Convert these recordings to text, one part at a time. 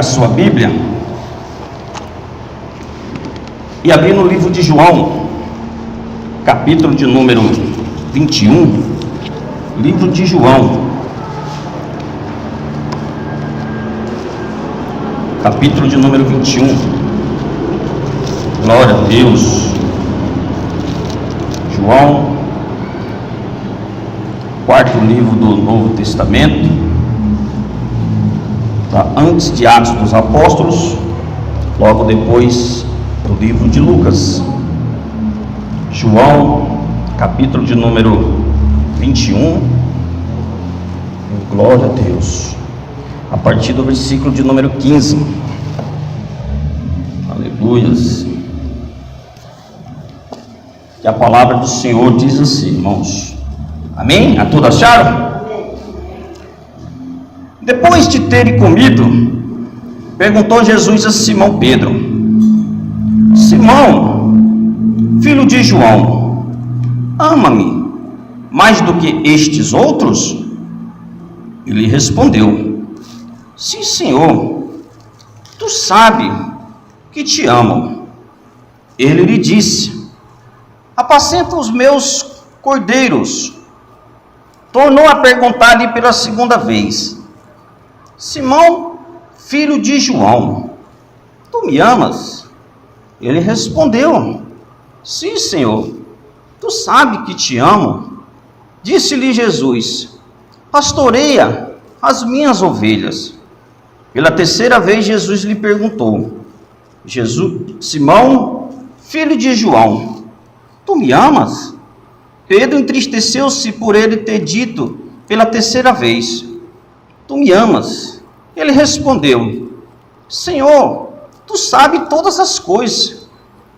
a sua Bíblia e abrir no livro de João, capítulo de número 21, livro de João, capítulo de número 21, glória a Deus. João, quarto livro do Novo Testamento, antes de Atos dos Apóstolos, logo depois do livro de Lucas. João, capítulo de número 21, glória a Deus, a partir do versículo de número 15, aleluias. E a palavra do Senhor diz assim, irmãos, amém? A todos acharam? Depois de terem comido, perguntou Jesus a Simão Pedro: Simão, filho de João, ama-me mais do que estes outros? Ele respondeu: sim, Senhor, tu sabes que te amo. Ele lhe disse: apacenta os meus cordeiros. Tornou a perguntar-lhe pela segunda vez: Simão, filho de João, tu me amas? Ele respondeu: sim, Senhor, tu sabes que te amo. Disse-lhe Jesus: pastoreia as minhas ovelhas. Pela terceira vez Jesus lhe perguntou: Simão, filho de João, tu me amas? Pedro entristeceu-se por ele ter dito pela terceira vez: tu me amas? Ele respondeu: Senhor, tu sabes todas as coisas,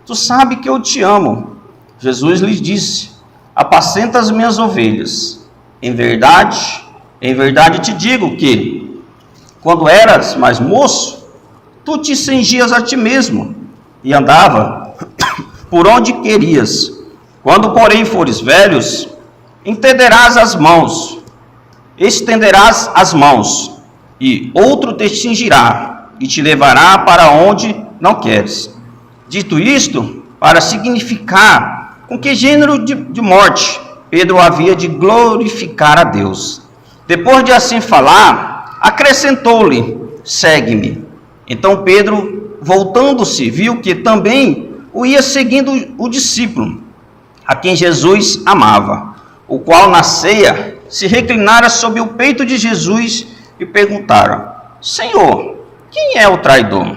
tu sabes que eu te amo. Jesus lhe disse: apacenta as minhas ovelhas. Em verdade te digo que, quando eras mais moço, tu te cingias a ti mesmo e andava por onde querias. Quando, porém, fores velhos, estenderás as mãos, e outro te cingirá e te levará para onde não queres. Dito isto, para significar com que gênero de morte Pedro havia de glorificar a Deus. Depois de assim falar, acrescentou-lhe: segue-me. Então Pedro, voltando-se, viu que também o ia seguindo o discípulo, a quem Jesus amava, o qual na ceia se reclinara sobre o peito de Jesus e perguntaram: Senhor, quem é o traidor?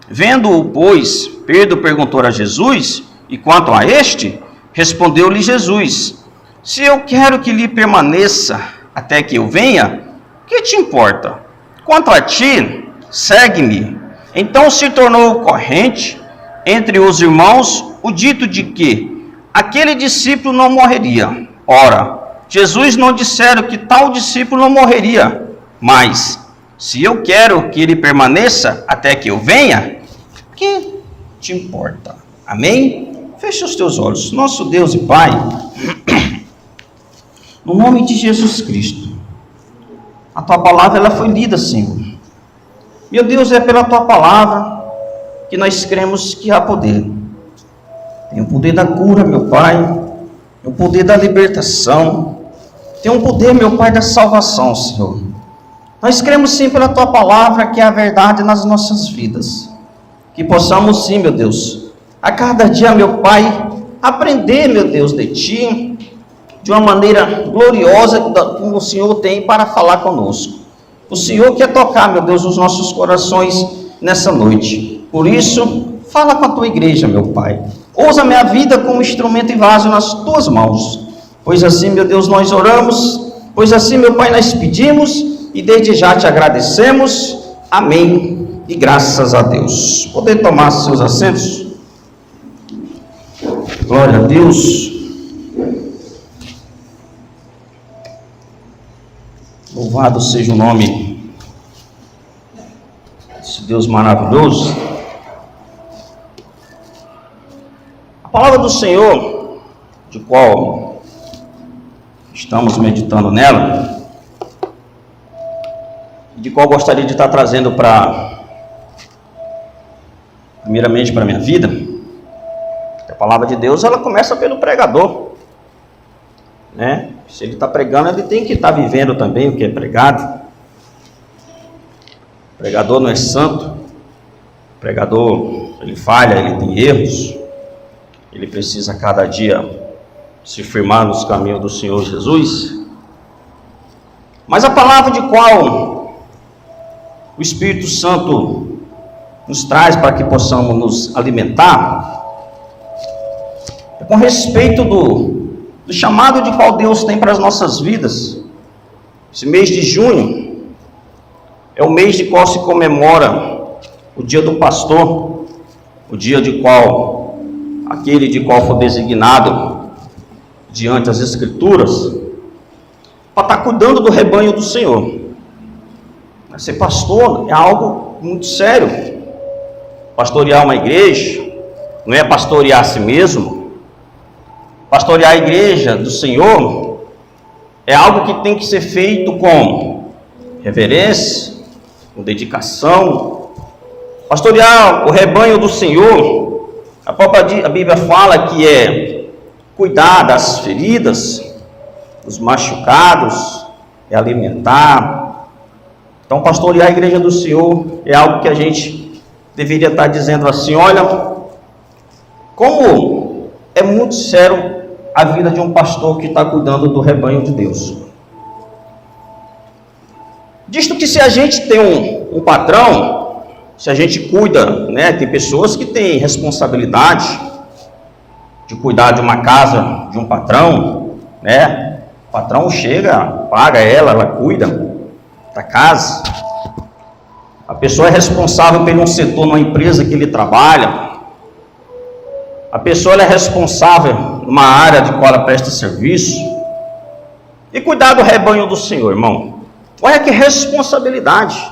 Vendo-o, pois, Pedro perguntou a Jesus: e quanto a este? Respondeu-lhe Jesus: se eu quero que lhe permaneça até que eu venha, que te importa? Quanto a ti, segue-me. Então se tornou corrente entre os irmãos o dito de que aquele discípulo não morreria. Ora, Jesus não dissera que tal discípulo não morreria, mas se eu quero que ele permaneça até que eu venha, que te importa? Amém? Feche os teus olhos. Nosso Deus e Pai, no nome de Jesus Cristo, a tua palavra ela foi lida, Senhor. Meu Deus, é pela tua palavra que nós cremos que há poder. Tem o poder da cura, meu Pai, tem o poder da libertação, tem o poder, meu Pai, da salvação, Senhor. Nós cremos sim pela tua palavra que é a verdade nas nossas vidas. Que possamos sim, meu Deus, a cada dia, meu Pai, aprender, meu Deus, de ti, de uma maneira gloriosa como o Senhor tem para falar conosco. O Senhor quer tocar, meu Deus, os nossos corações nessa noite. Por isso, fala com a tua igreja, meu Pai. Usa a minha vida como instrumento e vaso nas tuas mãos. Pois assim, meu Deus, nós oramos. Pois assim, meu Pai, nós pedimos e desde já te agradecemos. Amém. E graças a Deus. Poder tomar seus assentos. Glória a Deus. Louvado seja o nome desse Deus maravilhoso. A palavra do Senhor, de qual estamos meditando nela, de qual gostaria de estar trazendo para primeiramente para a minha vida, a palavra de Deus, ela começa pelo pregador, né? Se ele está pregando, ele tem que estar vivendo também o que é pregado. O pregador não é santo, o pregador, ele falha, ele tem erros, ele precisa cada dia se firmar nos caminhos do Senhor Jesus. Mas a palavra de qual o Espírito Santo nos traz para que possamos nos alimentar, é com respeito do chamado de qual Deus tem para as nossas vidas. Esse mês de junho é o mês de qual se comemora o dia do pastor, o dia de qual, aquele de qual foi designado diante das Escrituras, para estar cuidando do rebanho do Senhor. Ser pastor é algo muito sério. Pastorear uma igreja não é pastorear a si mesmo. Pastorear a igreja do Senhor é algo que tem que ser feito com reverência, com dedicação. Pastorear o rebanho do Senhor, a Bíblia fala que é cuidar das feridas, dos machucados, é alimentar. Então, pastorear a igreja do Senhor é algo que a gente deveria estar dizendo assim: olha, como é muito sério a vida de um pastor que está cuidando do rebanho de Deus. Disto que se a gente tem um patrão, se a gente cuida, né, tem pessoas que têm responsabilidade de cuidar de uma casa, de um patrão, né? O patrão chega, paga ela cuida da casa. A pessoa é responsável por um setor numa empresa que ele trabalha. A pessoa é responsável numa área de qual ela presta serviço. E cuidar do rebanho do Senhor, irmão. Olha que responsabilidade.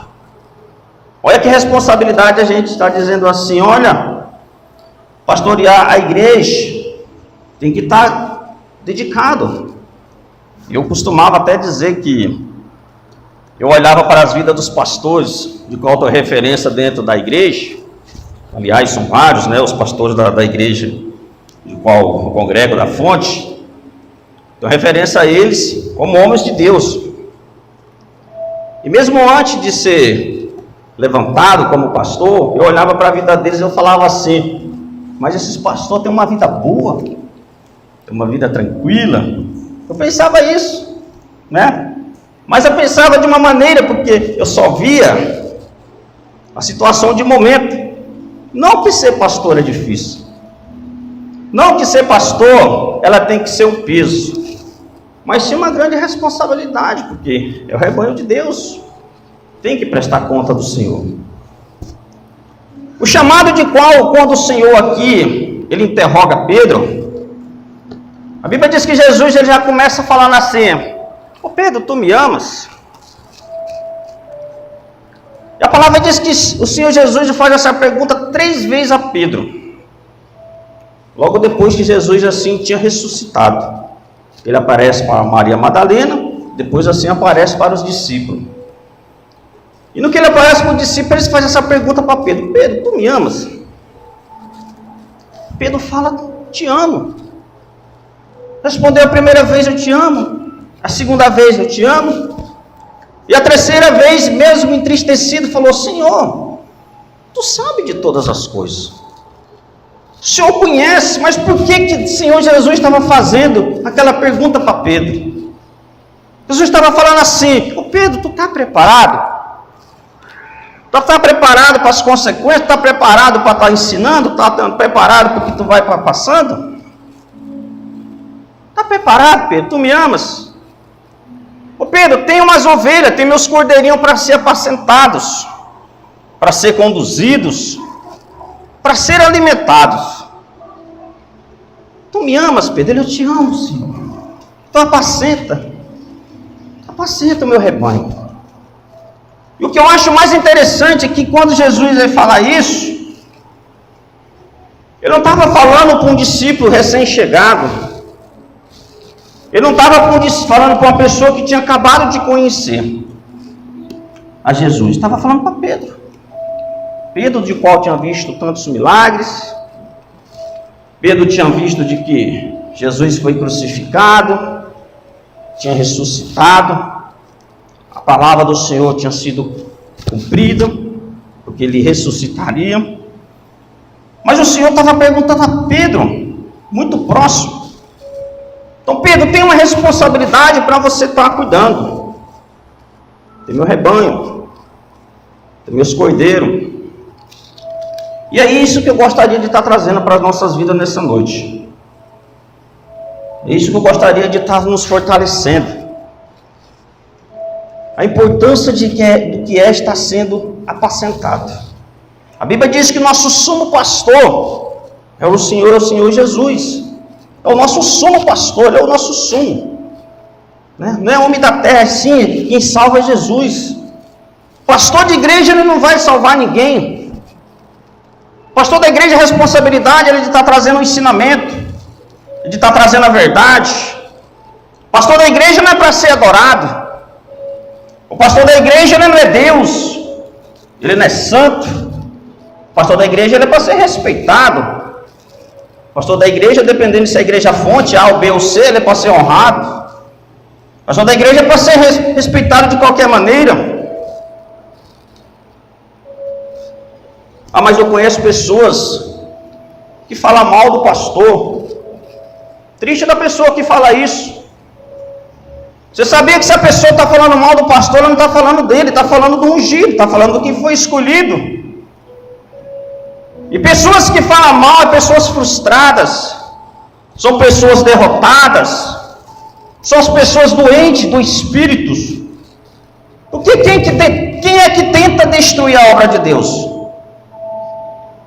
Olha que responsabilidade a gente está dizendo assim: olha, pastorear a igreja tem que estar dedicado. Eu costumava até dizer que eu olhava para as vidas dos pastores, de qual eu referência dentro da igreja. Aliás, são vários, né, os pastores da igreja de qual eu congrego, da Fonte. Então, referência a eles como homens de Deus. E mesmo antes de ser levantado como pastor, eu olhava para a vida deles e eu falava assim: mas esses pastores têm uma vida boa, têm uma vida tranquila. Eu pensava isso, né? Mas eu pensava de uma maneira, porque eu só via a situação de momento. Não que ser pastor é difícil. Não que ser pastor, ela tem que ser um peso. Mas sim uma grande responsabilidade, porque é o rebanho de Deus. Tem que prestar conta do Senhor. O chamado de qual, quando o Senhor aqui, ele interroga Pedro, a Bíblia diz que Jesus ele já começa falando assim: ô Pedro, tu me amas? E a palavra diz que o Senhor Jesus faz essa pergunta 3 vezes a Pedro. Logo depois que Jesus assim tinha ressuscitado. Ele aparece para Maria Madalena, depois assim aparece para os discípulos. E no que ele aparece para os discípulos, ele faz essa pergunta para Pedro: Pedro, tu me amas? Pedro fala: te amo. Respondeu a primeira vez: eu te amo. A segunda vez: eu te amo. E a terceira vez, mesmo entristecido, falou: Senhor, tu sabe de todas as coisas. O Senhor conhece, mas por que o Senhor Jesus estava fazendo aquela pergunta para Pedro? Jesus estava falando assim: ô Pedro, tu está preparado? Tu está preparado para as consequências? Tu está preparado para estar ensinando? Tu está preparado para o que tu vai passando? Está preparado, Pedro? Tu me amas? Ô Pedro, tem umas ovelhas, tem meus cordeirinhos para ser apacentados, para ser conduzidos, para ser alimentados. Tu me amas, Pedro? Eu te amo, Senhor. Então apacenta o meu rebanho. E o que eu acho mais interessante é que quando Jesus vai falar isso, ele não estava falando para um discípulo recém-chegado. Ele não estava falando para uma pessoa que tinha acabado de conhecer a Jesus. Estava falando para Pedro. Pedro, de qual tinha visto tantos milagres. Pedro tinha visto de que Jesus foi crucificado, tinha ressuscitado, a palavra do Senhor tinha sido cumprida, porque ele ressuscitaria. Mas o Senhor estava perguntando a Pedro, muito próximo. Então Pedro, tem uma responsabilidade para você estar cuidando. Tem meu rebanho, tem meus cordeiros. E é isso que eu gostaria de estar trazendo para as nossas vidas nessa noite. É isso que eu gostaria de estar nos fortalecendo. A importância do que é estar sendo apacentado. A Bíblia diz que nosso sumo pastor é o Senhor Jesus. É o nosso sumo pastor, é o nosso sumo. Não é homem da terra, sim, quem salva é Jesus. Pastor de igreja, ele não vai salvar ninguém. Pastor da igreja, a responsabilidade é de estar trazendo o ensinamento, de estar trazendo a verdade. Pastor da igreja não é para ser adorado. O pastor da igreja ele não é Deus, ele não é santo. O pastor da igreja ele é para ser respeitado. O pastor da igreja, dependendo se a igreja fonte A, ou B ou C, ele é para ser honrado. O pastor da igreja é para ser respeitado de qualquer maneira. Mas eu conheço pessoas que falam mal do pastor. Triste da pessoa que fala isso. Você sabia que se a pessoa está falando mal do pastor, ela não está falando dele, está falando do ungido, está falando do que foi escolhido. E pessoas que falam mal são pessoas frustradas, são pessoas derrotadas, são as pessoas doentes do espírito. Porque quem é que tenta destruir a obra de Deus?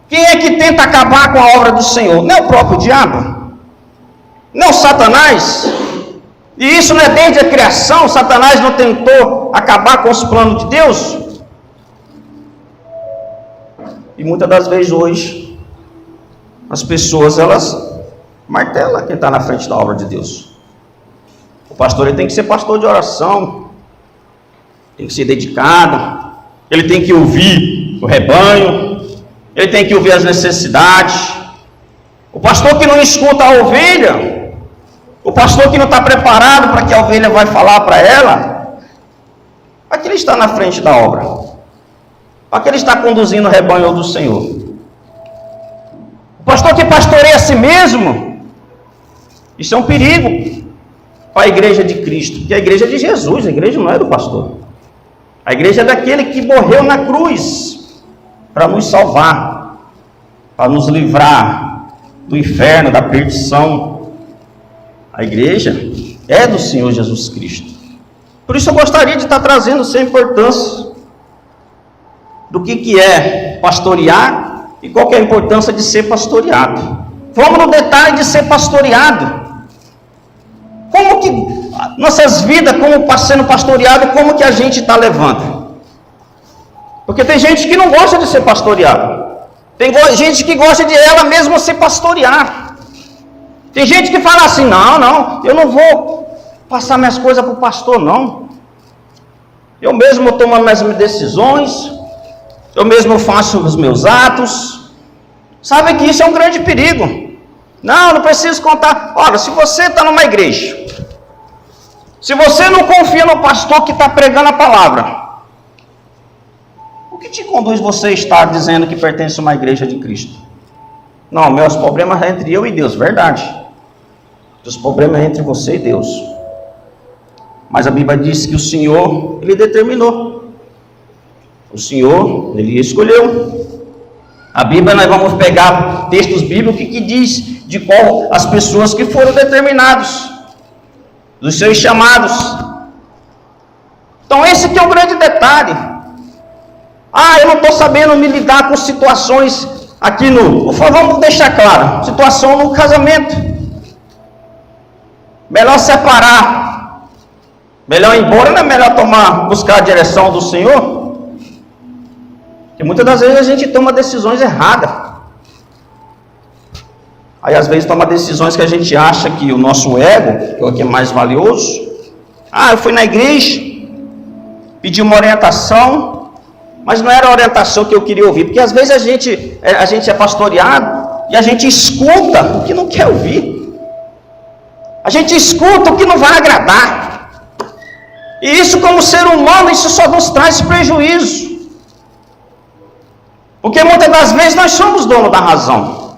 Quem é que tenta acabar com a obra do Senhor? Não é o próprio diabo? Não é o Satanás? E isso não é desde a criação? Satanás não tentou acabar com os planos de Deus? E muitas das vezes hoje, as pessoas, elas martelam quem está na frente da obra de Deus. O pastor ele tem que ser pastor de oração, tem que ser dedicado, ele tem que ouvir o rebanho, ele tem que ouvir as necessidades. O pastor que não escuta a ovelha, o pastor que não está preparado para que a ovelha vai falar para ela, para que ele está na frente da obra, para que ele está conduzindo o rebanho do Senhor. O pastor que pastoreia a si mesmo, isso é um perigo para a igreja de Cristo, porque a igreja é de Jesus, a igreja não é do pastor. A igreja é daquele que morreu na cruz para nos salvar, para nos livrar do inferno, da perdição. A igreja é do Senhor Jesus Cristo. Por isso eu gostaria de estar trazendo essa importância do que é pastorear e qual que é a importância de ser pastoreado. Vamos no detalhe de ser pastoreado. Como que nossas vidas, como sendo pastoreado, como que a gente está levando? Porque tem gente que não gosta de ser pastoreado. Tem gente que gosta de ela mesma se pastorear. Tem gente que fala assim, não, eu não vou passar minhas coisas para o pastor, não. Eu mesmo tomo as minhas decisões, eu mesmo faço os meus atos. Sabe que isso é um grande perigo. Não preciso contar. Olha, se você está numa igreja, se você não confia no pastor que está pregando a palavra, o que te conduz você a estar dizendo que pertence a uma igreja de Cristo? Não, meus problemas é entre eu e Deus, verdade. Os problemas é entre você e Deus. Mas a Bíblia diz que o Senhor, Ele determinou. O Senhor, Ele escolheu. A Bíblia, nós vamos pegar textos bíblicos que diz de qual as pessoas que foram determinados, dos seus chamados. Então esse que é o grande detalhe. Eu não estou sabendo me lidar com situações aqui vamos deixar claro, situação no casamento. Melhor separar, melhor ir embora, não é melhor buscar a direção do Senhor? Porque muitas das vezes a gente toma decisões erradas. Aí às vezes toma decisões que a gente acha que o nosso ego, que é o que é mais valioso. Eu fui na igreja, pedi uma orientação, mas não era a orientação que eu queria ouvir, porque às vezes a gente é pastoreado e a gente escuta o que não quer ouvir. A gente escuta o que não vai agradar. E isso, como ser humano, isso só nos traz prejuízo. Porque muitas das vezes nós somos donos da razão.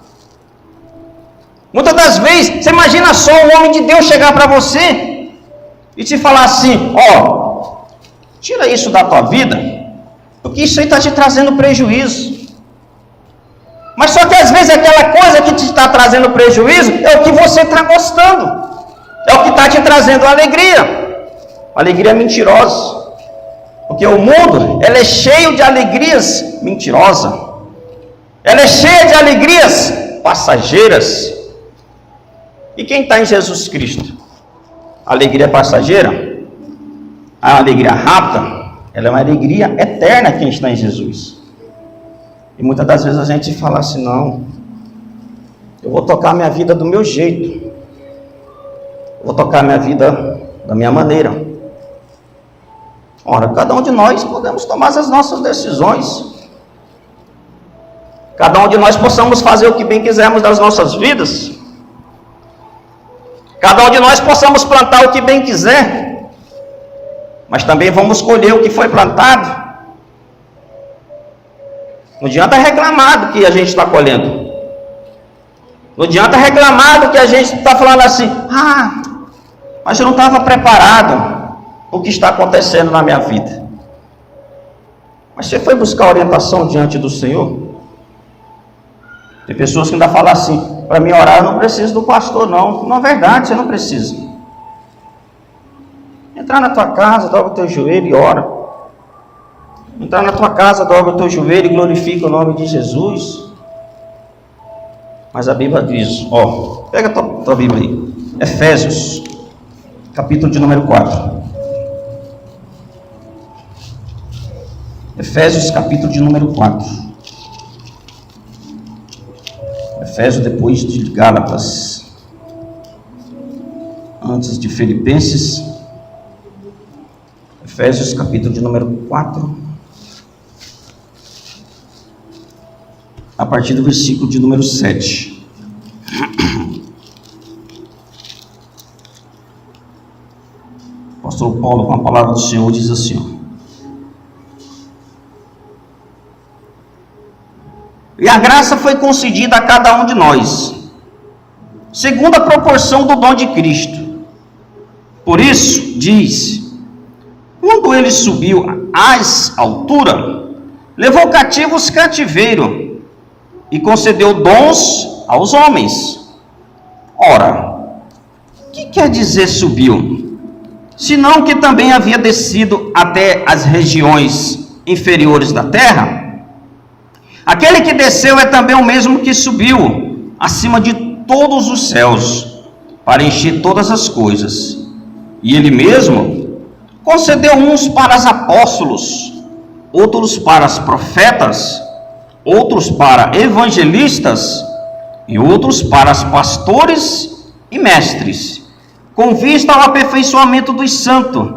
Muitas das vezes, você imagina só um homem de Deus chegar para você e te falar assim: ó, tira isso da tua vida, porque isso aí está te trazendo prejuízo. Mas só que às vezes aquela coisa que te está trazendo prejuízo é o que você está gostando. É o que está te trazendo alegria. Alegria mentirosa. Porque o mundo, ele é cheio de alegrias mentirosas. Ela é cheia de alegrias passageiras. E quem está em Jesus Cristo? A alegria passageira? A alegria rápida? Ela é uma alegria eterna quem está em Jesus. E muitas das vezes a gente fala assim: não, eu vou tocar minha vida do meu jeito. Vou tocar minha vida da minha maneira. Ora, cada um de nós podemos tomar as nossas decisões. Cada um de nós possamos fazer o que bem quisermos das nossas vidas. Cada um de nós possamos plantar o que bem quiser. Mas também vamos colher o que foi plantado. Não adianta reclamar do que a gente está colhendo. Não adianta reclamar do que a gente está falando assim: ah, mas eu não estava preparado para o que está acontecendo na minha vida. Mas você foi buscar orientação diante do Senhor? Tem pessoas que ainda falam assim: para mim orar eu não preciso do pastor, não. Não é verdade, você não precisa. Entrar na tua casa, dobra o teu joelho e ora. Entrar na tua casa, dobra o teu joelho e glorifica o nome de Jesus. Mas a Bíblia diz, ó, pega a tua Bíblia aí, Efésios, capítulo de número 4. Efésios, capítulo de número 4. Efésios depois de Gálatas, antes de Filipenses. Efésios, capítulo de número 4. A partir do versículo de número 7. O apóstolo Paulo, com a palavra do Senhor, diz assim, ó: e a graça foi concedida a cada um de nós, segundo a proporção do dom de Cristo. Por isso, diz: quando ele subiu às alturas, levou cativos cativeiro, e concedeu dons aos homens. Ora, o que quer dizer subiu? Senão que também havia descido até as regiões inferiores da terra. Aquele que desceu é também o mesmo que subiu acima de todos os céus, para encher todas as coisas. E ele mesmo concedeu uns para os apóstolos, outros para os profetas, outros para evangelistas e outros para os pastores e mestres, com vista ao aperfeiçoamento dos santos,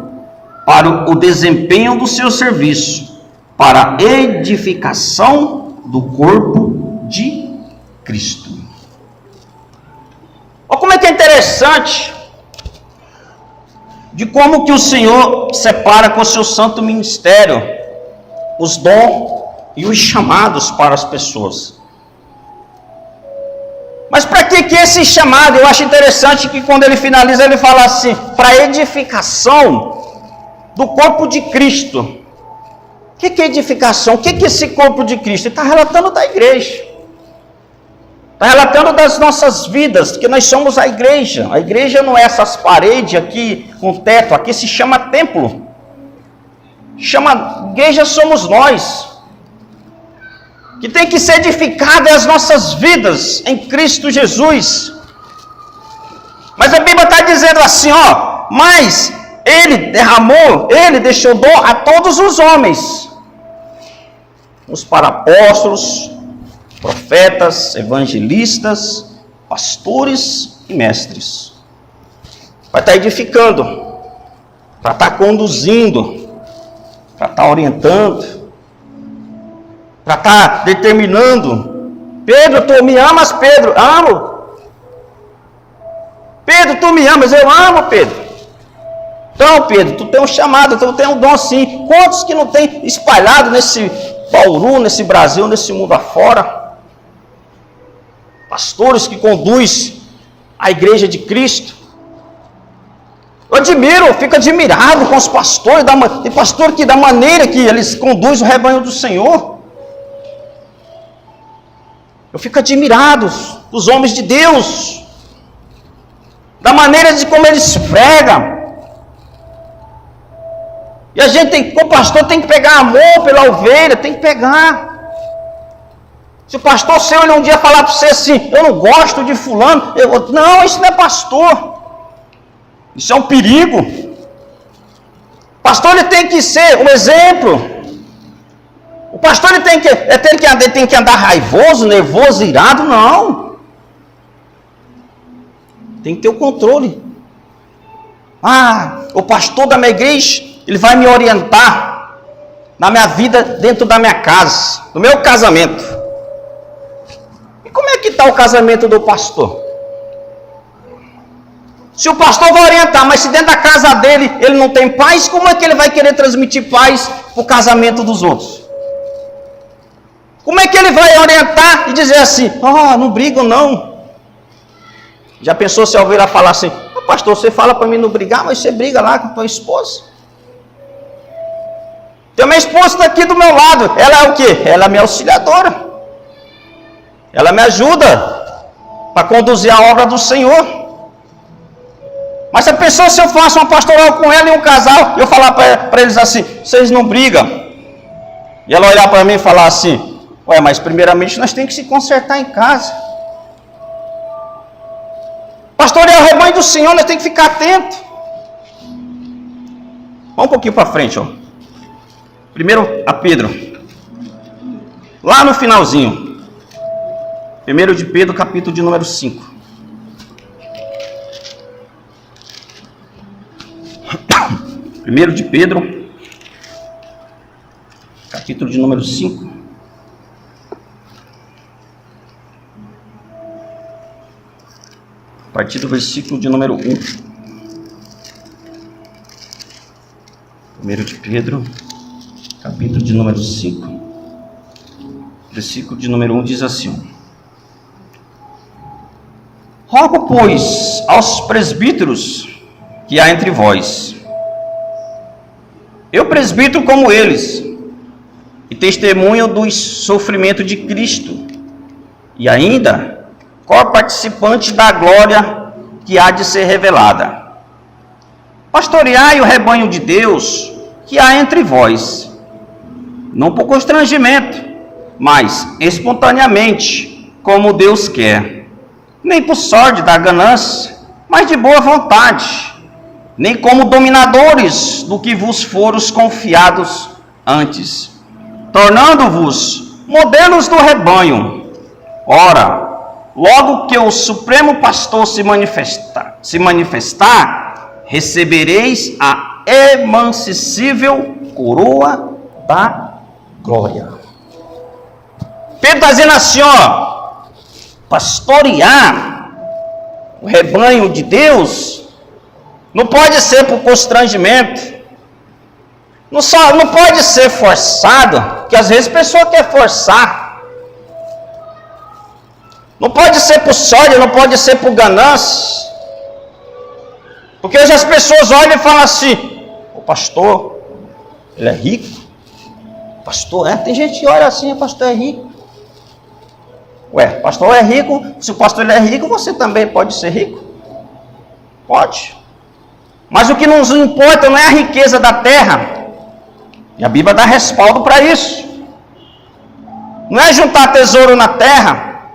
para o desempenho do seu serviço, para a edificação do corpo de Cristo. Olha como é que é interessante de como que o Senhor separa com o seu santo ministério os dons e os chamados para as pessoas. Mas para que esse chamado? Eu acho interessante que quando ele finaliza, ele fala assim: para a edificação do corpo de Cristo. O que é edificação? O que é esse corpo de Cristo? Ele está relatando da igreja. Está relatando das nossas vidas, que nós somos a igreja. A igreja não é essas paredes aqui com teto, aqui se chama templo. Chama igreja, somos nós. Que tem que ser edificada as nossas vidas em Cristo Jesus. Mas a Bíblia está dizendo assim, ó: mas ele derramou, ele deixou dom a todos os homens, uns para apóstolos, profetas, evangelistas, pastores e mestres. Vai estar edificando, para estar conduzindo, para estar orientando, para estar determinando. Pedro, tu me amas, Pedro? Amo. Pedro, tu me amas? Eu amo, Pedro. Então, Pedro, tu tem um chamado, tu tem um dom sim. Quantos que não tem espalhado nesse Bauru, nesse Brasil, nesse mundo afora? Pastores que conduzem a igreja de Cristo. Eu admiro, eu fico admirado com os pastores. Tem pastor que da maneira que eles conduzem o rebanho do Senhor. Eu fico admirado dos homens de Deus. Da maneira de como eles pregam. E a gente como pastor tem que pegar amor pela ovelha, tem que pegar. Se o pastor seu ele um dia falar para você assim, eu não gosto de fulano, não, isso não é pastor. Isso é um perigo. O pastor ele tem que ser um exemplo. O pastor ele tem que andar raivoso, nervoso, irado, não. Tem que ter o controle. O pastor da minha igreja, ele vai me orientar na minha vida dentro da minha casa, no meu casamento. E como é que está o casamento do pastor? Se o pastor vai orientar, mas se dentro da casa dele ele não tem paz, como é que ele vai querer transmitir paz para o casamento dos outros? Como é que ele vai orientar e dizer assim, não brigam não? Já pensou se a ovelha falar assim, pastor, você fala para mim não brigar, mas você briga lá com a tua esposa? Tem minha esposa está aqui do meu lado, ela é o quê? Ela é minha auxiliadora. Ela me ajuda para conduzir a obra do Senhor. Mas a pessoa, se eu faço uma pastoral com ela e um casal, eu falar para eles assim, vocês não brigam. E ela olhar para mim e falar assim, mas primeiramente nós temos que se consertar em casa. Pastorear o rebanho do Senhor, nós temos que ficar atento. Vamos um pouquinho para frente, Primeiro a Pedro. Lá no finalzinho. 1 de Pedro, capítulo de número 5. Primeiro de Pedro, capítulo de número 5. A partir do versículo de número 1. 1 de Pedro, capítulo de número 5. Versículo de número 1 diz assim: Rogo, pois, aos presbíteros que há entre vós, eu presbítero como eles, e testemunho do sofrimento de Cristo, e ainda co-participante da glória que há de ser revelada. Pastoreai o rebanho de Deus que há entre vós, não por constrangimento, mas espontaneamente, como Deus quer, nem por sorte da ganância, mas de boa vontade, nem como dominadores do que vos foram confiados antes, tornando-vos modelos do rebanho. Ora, logo que o Supremo Pastor se manifestar, recebereis a emancível coroa da glória. Pedro está dizendo assim, pastorear o rebanho de Deus não pode ser por constrangimento, não pode ser forçado, porque às vezes a pessoa quer forçar. Não pode ser por sorte, não pode ser por ganância. Porque hoje as pessoas olham e falam assim, o pastor, ele é rico? Pastor, tem gente que olha assim, o pastor é rico. O pastor é rico, se o pastor ele é rico, você também pode ser rico? Pode. Mas o que nos importa não é a riqueza da terra. E a Bíblia dá respaldo para isso. Não é juntar tesouro na terra.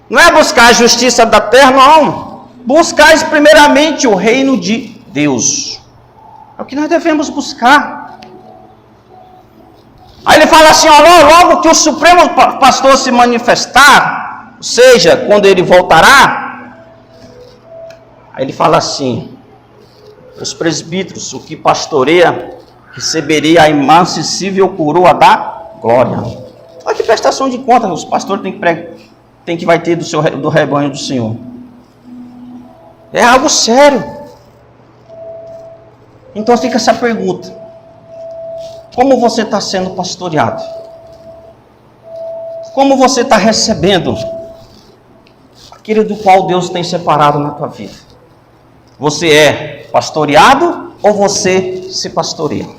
Não é buscar a justiça da terra, não. Buscar primeiramente o reino de Deus. É o que nós devemos buscar. Aí ele fala assim, logo que o Supremo Pastor se manifestar, ou seja, quando ele voltará, aí ele fala assim, os presbíteros, o que pastoreia, receberia a imancessível coroa da glória. Olha que prestação de contas os pastores vai ter do rebanho do Senhor. É algo sério. Então fica essa pergunta: como você está sendo pastoreado? Como você está recebendo aquele do qual Deus tem separado na tua vida? Você é pastoreado ou você se pastoreia?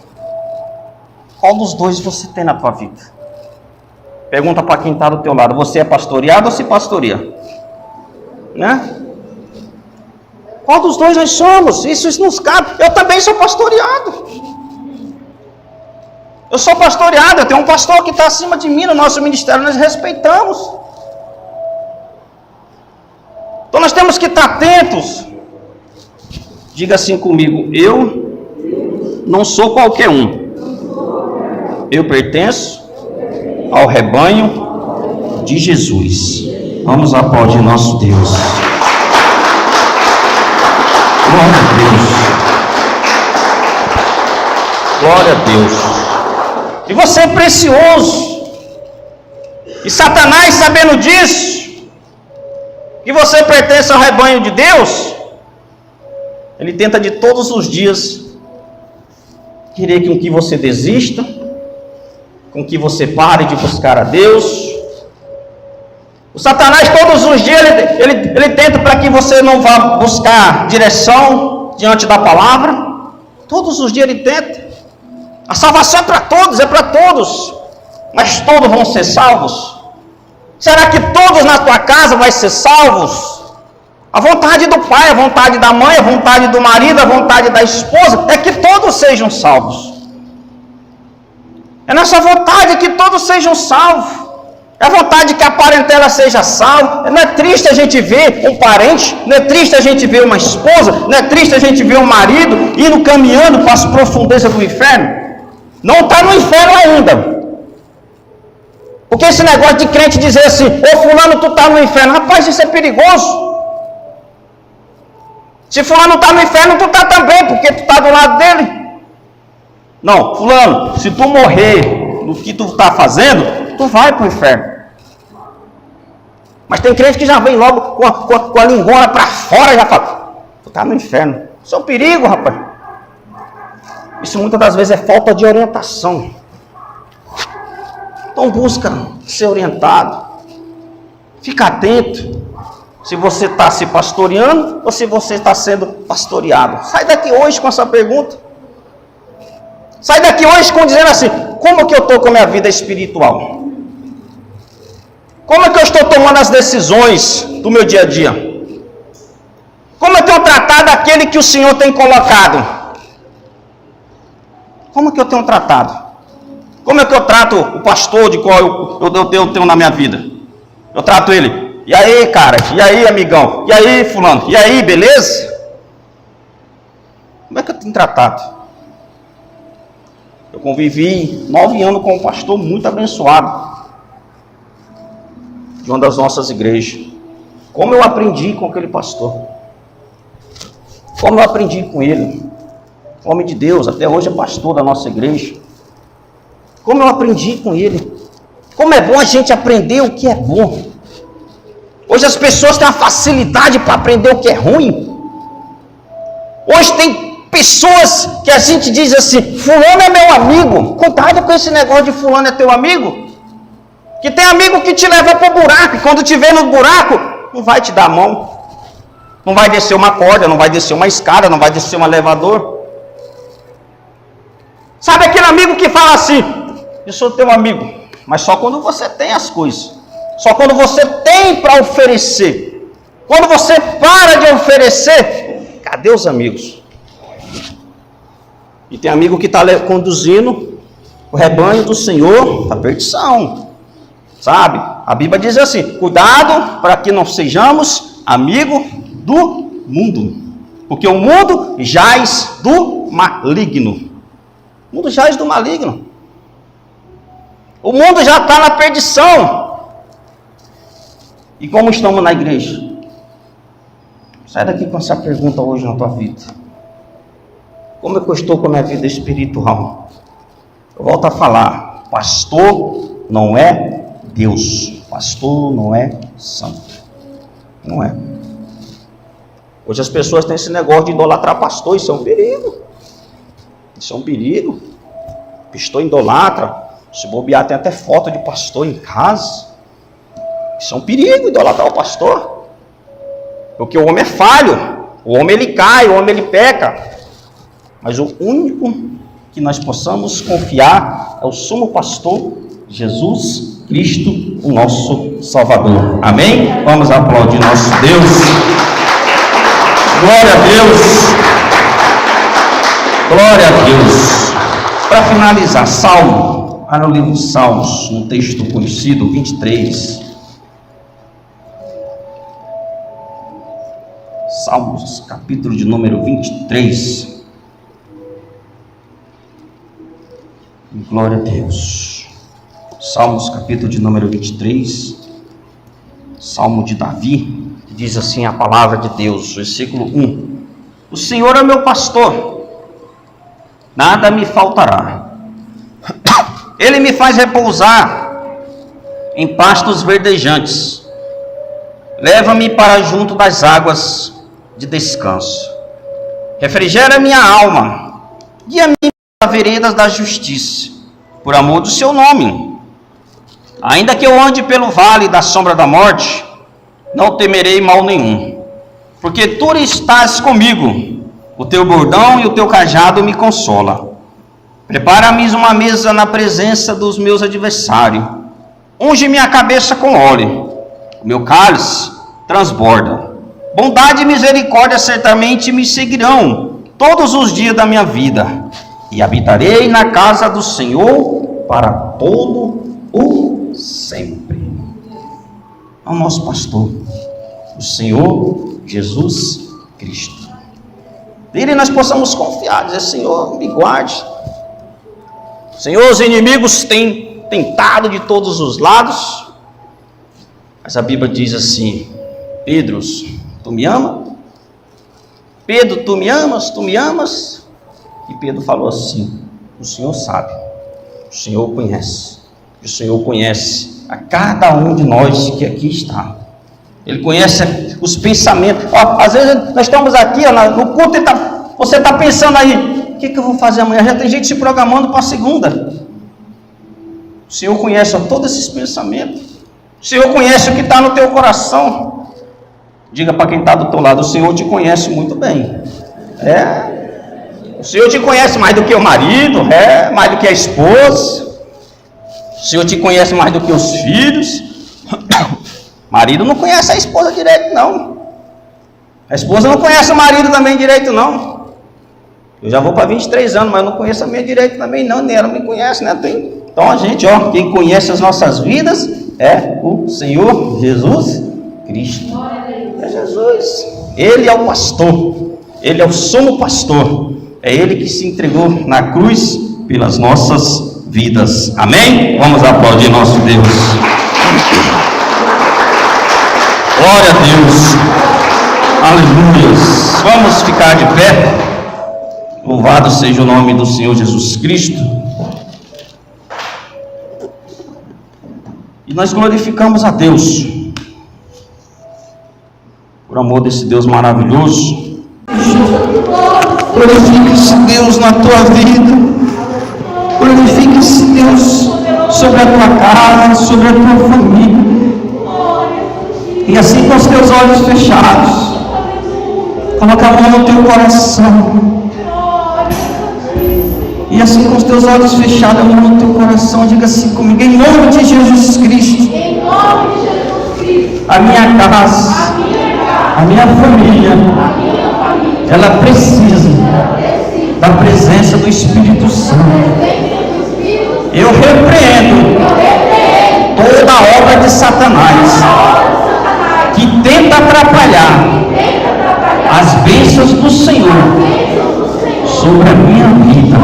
Qual dos dois você tem na tua vida? Pergunta para quem está do teu lado: você é pastoreado ou se pastoreia? Né? Qual dos dois nós somos? Isso nos cabe. Eu também sou pastoreado. Eu sou pastoreado, eu tenho um pastor que está acima de mim no nosso ministério, nós respeitamos. Então nós temos que estar atentos. Diga assim comigo: eu não sou qualquer um. Eu pertenço ao rebanho de Jesus. Vamos aplaudir nosso Deus. Glória a Deus. Glória a Deus. E você é precioso. E Satanás, sabendo disso, que você pertence ao rebanho de Deus, ele tenta de todos os dias querer com que você desista, com que você pare de buscar a Deus. O Satanás todos os dias ele tenta para que você não vá buscar direção diante da palavra. Todos os dias ele tenta. A salvação é para todos, mas todos vão ser salvos? Será que todos na tua casa vão ser salvos? A vontade do pai, a vontade da mãe, a vontade do marido, a vontade da esposa é que todos sejam salvos. É nossa vontade que todos sejam salvos. É a vontade que a parentela seja salva. Não é triste a gente ver um parente, não é triste a gente ver uma esposa, não é triste a gente ver um marido indo caminhando para as profundezas do inferno. Não está no inferno ainda. Porque esse negócio de crente dizer assim: ô fulano, tu está no inferno. Rapaz, isso é perigoso. Se fulano está no inferno, tu está também, porque tu está do lado dele. Não, fulano, se tu morrer no que tu está fazendo, tu vai para o inferno. Mas tem crente que já vem logo com a lingona para fora e já fala: tu está no inferno. Isso é um perigo, rapaz. Isso muitas das vezes é falta de orientação. Então busca ser orientado. Fica atento se você está se pastoreando ou se você está sendo pastoreado. Sai daqui hoje com essa pergunta. Sai daqui hoje dizendo assim: como que eu estou com a minha vida espiritual? Como é que eu estou tomando as decisões do meu dia a dia? Como é que eu tratado aquele que o Senhor tem colocado? Como é que eu tenho tratado? Como é que eu trato o pastor de qual eu tenho na minha vida? Eu trato ele: e aí, cara? E aí, amigão? E aí, fulano? E aí, beleza? Como é que eu tenho tratado? Eu convivi 9 anos com um pastor muito abençoado de uma das nossas igrejas. Como eu aprendi com aquele pastor? Como eu aprendi com ele? Homem de Deus, até hoje é pastor da nossa igreja. Como eu aprendi com ele. Como é bom a gente aprender o que é bom. Hoje as pessoas têm uma facilidade para aprender o que é ruim. Hoje tem pessoas que a gente diz assim: fulano é meu amigo. Cuidado com esse negócio de fulano é teu amigo. Que tem amigo que te leva para o buraco, e quando te vê no buraco, não vai te dar a mão. Não vai descer uma corda, não vai descer uma escada, não vai descer um elevador. Sabe aquele amigo que fala assim: eu sou teu amigo, mas só quando você tem as coisas. Só quando você tem para oferecer. Quando você para de oferecer, cadê os amigos? E tem amigo que está conduzindo o rebanho do Senhor à perdição. Sabe? A Bíblia diz assim: cuidado para que não sejamos amigos do mundo. Porque o mundo jaz do maligno. O mundo jaz do maligno. O mundo já está na perdição. E como estamos na igreja? Sai daqui com essa pergunta hoje na tua vida. Como é que eu estou com a minha vida espiritual? Eu volto a falar: pastor não é Deus. Pastor não é santo. Não é. Hoje as pessoas têm esse negócio de idolatrar pastor. Isso é um perigo. Isso é um perigo. Pastor idolatra. Se bobear, tem até foto de pastor em casa. Isso é um perigo, idolatrar o pastor. Porque o homem é falho. O homem ele cai, o homem ele peca. Mas o único que nós possamos confiar é o sumo pastor Jesus Cristo, o nosso Salvador. Amém? Vamos aplaudir nosso Deus. Glória a Deus. Glória a Deus. Para finalizar, Salmo, para o livro de Salmos, um texto conhecido, 23. Salmos, capítulo de número 23. Glória a Deus. Salmos, capítulo de número 23. Salmo de Davi. Diz assim a palavra de Deus, versículo 1. O Senhor é meu pastor, nada me faltará. Ele me faz repousar em pastos verdejantes. Leva-me para junto das águas de descanso. Refrigera minha alma. Guia-me para veredas da justiça, por amor do seu nome. Ainda que eu ande pelo vale da sombra da morte, não temerei mal nenhum, porque tu estás comigo. O teu bordão e o teu cajado me consola. Prepara-me uma mesa na presença dos meus adversários. Unge minha cabeça com óleo. O meu cálice transborda. Bondade e misericórdia certamente me seguirão todos os dias da minha vida, e habitarei na casa do Senhor para todo o sempre. É o nosso pastor, o Senhor Jesus Cristo. Dele nós possamos confiar, dizer: Senhor, me guarde. Senhor, os inimigos têm tentado de todos os lados, mas a Bíblia diz assim: Pedro, tu me amas? Pedro, tu me amas? Tu me amas? E Pedro falou assim: o Senhor sabe, o Senhor conhece, o Senhor conhece a cada um de nós que aqui está. Ele conhece os pensamentos. Às vezes nós estamos aqui no culto e você está pensando aí: o que eu vou fazer amanhã? Já tem gente se programando para a segunda. O Senhor conhece todos esses pensamentos. O Senhor conhece o que está no teu coração. Diga para quem está do teu lado: o Senhor te conhece muito bem. O Senhor te conhece mais do que o marido, mais do que a esposa. O Senhor te conhece mais do que os filhos. Marido não conhece a esposa direito, não. A esposa não conhece o marido também direito, não. Eu já vou para 23 anos, mas não conheço a minha direito também, não. Nem ela me conhece, né? Então a gente, quem conhece as nossas vidas é o Senhor Jesus Cristo. É Jesus. Ele é o pastor. Ele é o sumo pastor. É Ele que se entregou na cruz pelas nossas vidas. Amém? Vamos aplaudir nosso Deus. Glória a Deus. Aleluia. Vamos ficar de pé. Louvado seja o nome do Senhor Jesus Cristo. E nós glorificamos a Deus por amor desse Deus maravilhoso. Glorifique-se, Deus, na tua vida. Glorifique-se, Deus, sobre a tua casa, sobre a tua família. E assim, com os teus olhos fechados, coloca a mão no teu coração. E assim, com os teus olhos fechados, a mão no teu coração, diga assim comigo: em nome de Jesus Cristo, a minha casa, a minha família, ela precisa da presença do Espírito Santo. Eu repreendo toda a obra de Satanás que tenta atrapalhar as bênçãos do Senhor sobre a minha vida.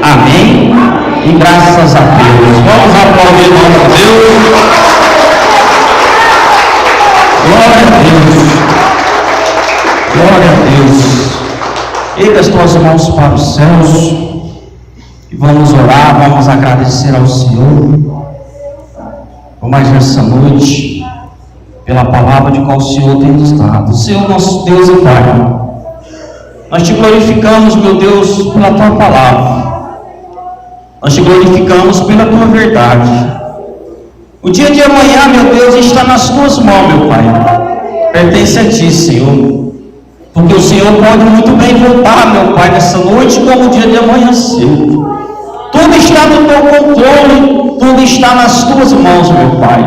Amém? E graças a Deus. Vamos aplaudir o nosso Deus. Glória a Deus. Glória a Deus. Erga as tuas mãos para os céus e vamos orar, vamos agradecer ao Senhor. por mais essa noite, pela palavra de qual o Senhor tem nos dado. Senhor, nosso Deus e Pai, nós te glorificamos, meu Deus, pela tua palavra. Nós te glorificamos pela tua verdade. O dia de amanhã, meu Deus, está nas tuas mãos, meu Pai. Pertence a ti, Senhor. Porque o Senhor pode muito bem voltar, meu Pai, nessa noite, como o dia de amanhã cedo. Tudo está no teu controle, tudo está nas tuas mãos, meu Pai.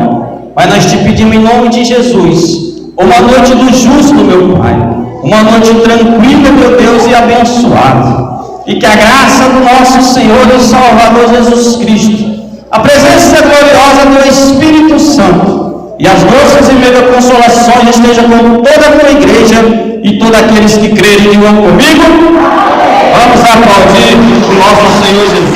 Mas nós te pedimos em nome de Jesus, uma noite do justo, meu Pai. Uma noite tranquila, meu Deus, e abençoada. E que a graça do nosso Senhor e Salvador Jesus Cristo, a presença gloriosa do Espírito Santo e as doces e mega consolações estejam com toda a tua igreja e todos aqueles que crerem e vão comigo. Vamos aplaudir o nosso Senhor Jesus.